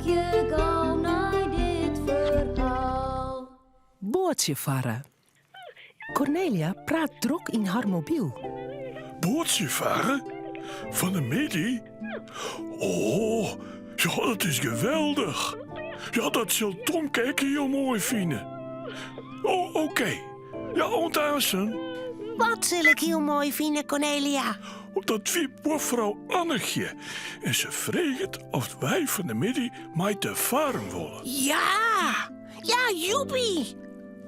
je gauw naar dit verhaal. Boortje varen. Cornelia praat drok in haar mobiel. Bootje varen? Van de Midi? Oh, ja, dat is geweldig. Ja, dat zal Tomke ook heel mooi vinden. Oh, oké. Ja, ondertussen. Wat zal ik heel mooi vinden, Cornelia? Dat wie mevrouw Annetje. En ze vreegt of wij van de Midi mij te varen willen. Ja, joepie.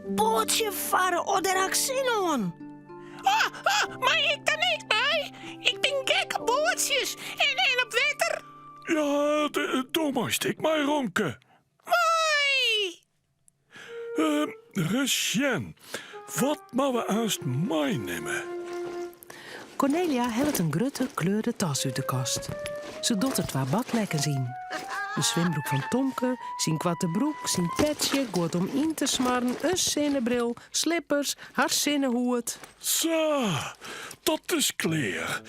Bootje varen, daar heb ik zin in. Maar ik dan niet bij. Ik ben gekke bootjes en op water. Ja, doe maar stik mij, Romke. Mooi. Recien, wat moeten we eerst meenemen? Cornelia helpt een grutte kleurde tas uit de kast. Ze dottert waar badlekken zien. De zwembroek van Tomke, zijn kwatte broek, zijn petje, goed om in te smarren, een zinnebril, slippers, haar zinnenhoed. Zo, dat is klaar.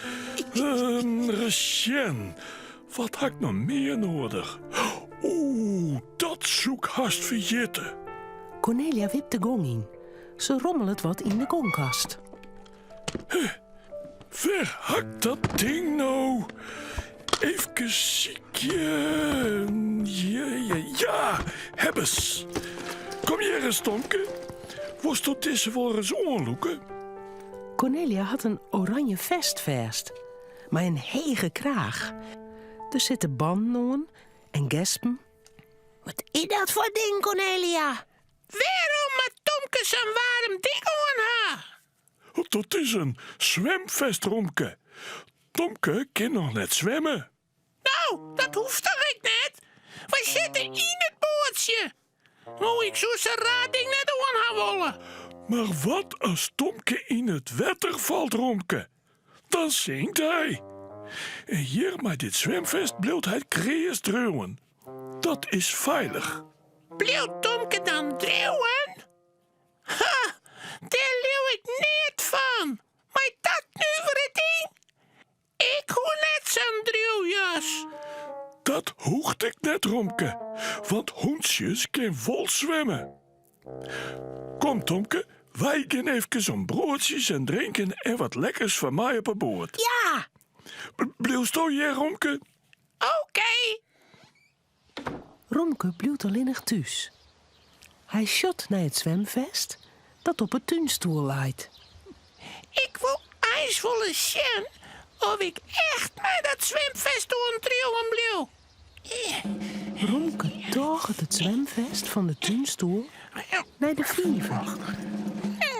Recien, wat heb ik nog meer nodig? Oeh, dat zoek haast vergeten. Cornelia wipt de gong in. Ze rommelt wat in de gongkast. Waar hakt dat ding nou? Even ziekje. Ja, heb eens. Kom hier eens, Tomke. Worst tot deze wel eens aanloeken? Cornelia had een oranje vest, maar een hege kraag. Er zitten banden aan en gespen. Wat is dat voor ding, Cornelia? Waarom met Tomke zo'n warm ding aan haar? Dat is een zwemvest, Romke. Tomke kan nog net zwemmen. Nou, dat hoeft toch ik net? We zitten in het bootje. Oh, ik zou zo'n raar ding net aan haar willen. Maar wat als Tomke in het water valt, Romke? Dan zinkt hij. En hier met dit zwemvest blijft hij kreeg dreuwen. Dat is veilig. Blijft Tomke dan dreuwen? Ha, daar leeuw ik niet van. Maar dat nu voor het ding? Ik hoor net zo'n dreuwjas. Dat hoeft ik net, Romke. Want hondjes kan vol zwemmen. Kom, Tomke. Wij gaan even zo'n broodjes en drinken en wat lekkers van mij op een boord. Ja, Blijf je hier, Romke? oké. Romke blijft alleenig thuis. Hij shot naar het zwemvest dat op het tuinstoel laait. Ik wil eens willen zien of ik echt met dat zwemvest ontdreeuwen bleef. Romke toog het zwemvest van de tuinstoel naar de viever.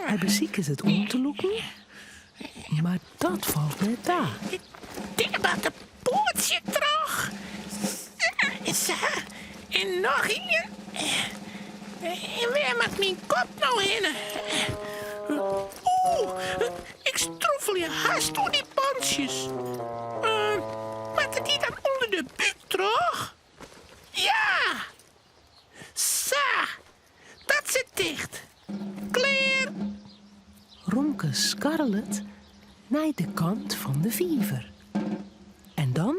Hij beziekt het om te loeken, maar dat valt net daar. Dit wat een bootje terug. Zo, en nog hier. En waar moet mijn kop nou heen? Oeh, ik stroefel je haast door die ponsjes. Moet het die dan onder de buik terug? Ja. Zo, dat zit dicht. Klaar. Romke skarrelt naar de kant van de viever. En dan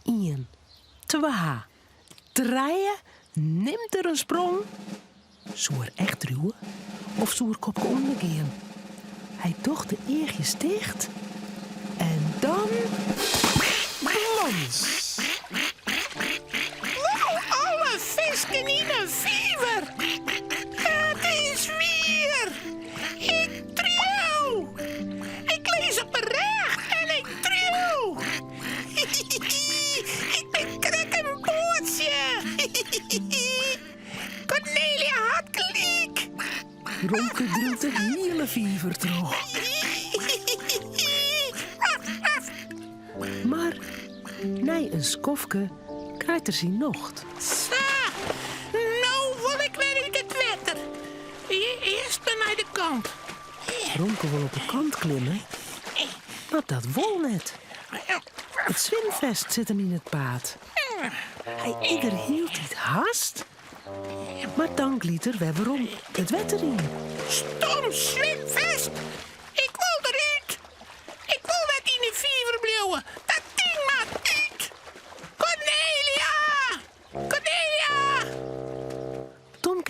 1, 2, 3, neemt er een sprong. Zoer echt ruwen of zoer kopje ondergaan. Hij tocht de eertjes dicht en dan glans. Wow, alle visken in een viever. Het is weer. Ik trouw. Ik lees op mijn recht en ik trouw. Ik ben krek een bootje. Cornelia had gelijk. Romke drukt de hele viever terug. Maar na een skofke krijgt er zijn nocht. Zo, nou wil ik weer uit het water. Eerst naar de kant. Romke wil op de kant klimmen, maar dat wil net. Het zwemvest zit hem in het paad. Hij ieder hield het haast, maar dan gliet er weer waarom het water in. Stom zwemvest. Ik wil eruit. Ik wil net in de viever blijven. Dat ding maakt uit. Cornelia!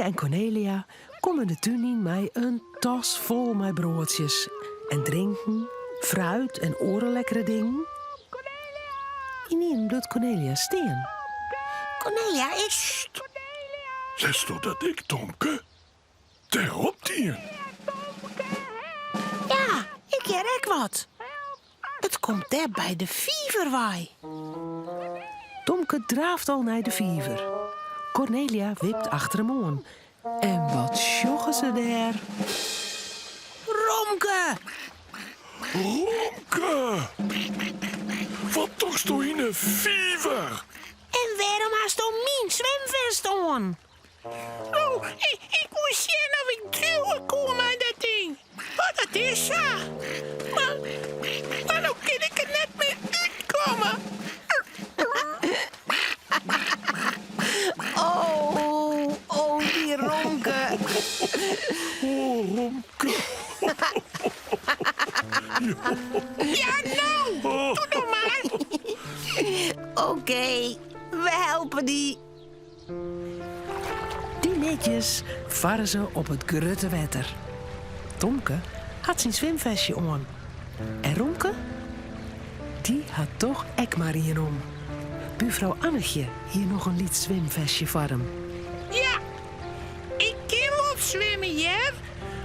Tomke en Cornelia komen de tuin in met een tas vol met broodjes en drinken, fruit en orenlekkere dingen. In bloedt Cornelia steen. Cornelia, is... Zes toch dat ik, Tomke? Daarop die. Ja, ik hoor ook wat. Het komt daar bij de vieverwaai. Tomke draaft al naar de viever. Cornelia wipt achter hem aan. En wat sjoggen ze daar? Romke! Romke! Wat toch toch in een fever? En waarom hast du mijn zwemvest aan? Oh, ik moest zien of ik duwen kom aan dat ding. Oh, dat is zo. Maar nou kan ik er net mee uitkomen. Oh, die Romke. Oh, Romke. Ja, nou, doe nog maar. Oké, we helpen die. Die netjes varen ze op het grutte water. Tomke had zijn zwemvestje aan. En Romke? Die had toch ek maar hier om. Buurvrouw Annetje hier nog een liet zwemvestje voor hem. Ja, ik kan wel zwemmen, ja,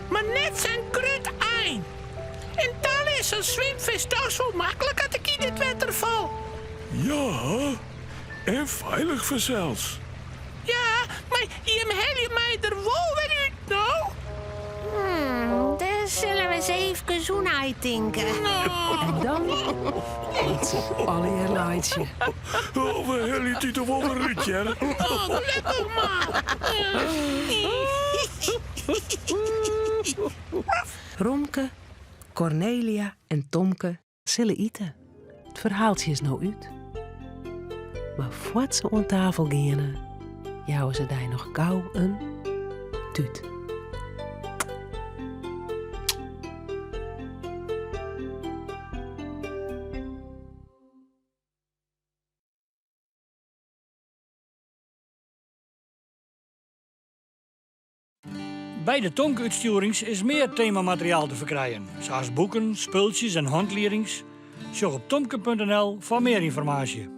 maar net zijn krut eind. En dan is een zwemvest toch zo makkelijk dat ik in het water val. Ja, en veilig verzels. Ja, maar je mij er wel weer uit, nou? Daar zullen we eens even zo'n uitdenken. En dan eet ze allereerlijtje. Oh, we hebben het er wel een ritje, hè? Oh, lekker maar. Romke, Cornelia en Tomke zullen eten. Het verhaaltje is nou uit. Maar voordat ze aan tafel gaan, jouwen ze daar nog gauw een tuut. Bij de Tomke-uitstuurings is meer themamateriaal te verkrijgen, zoals boeken, spultjes en handleerings. Zorg op tomke.nl voor meer informatie.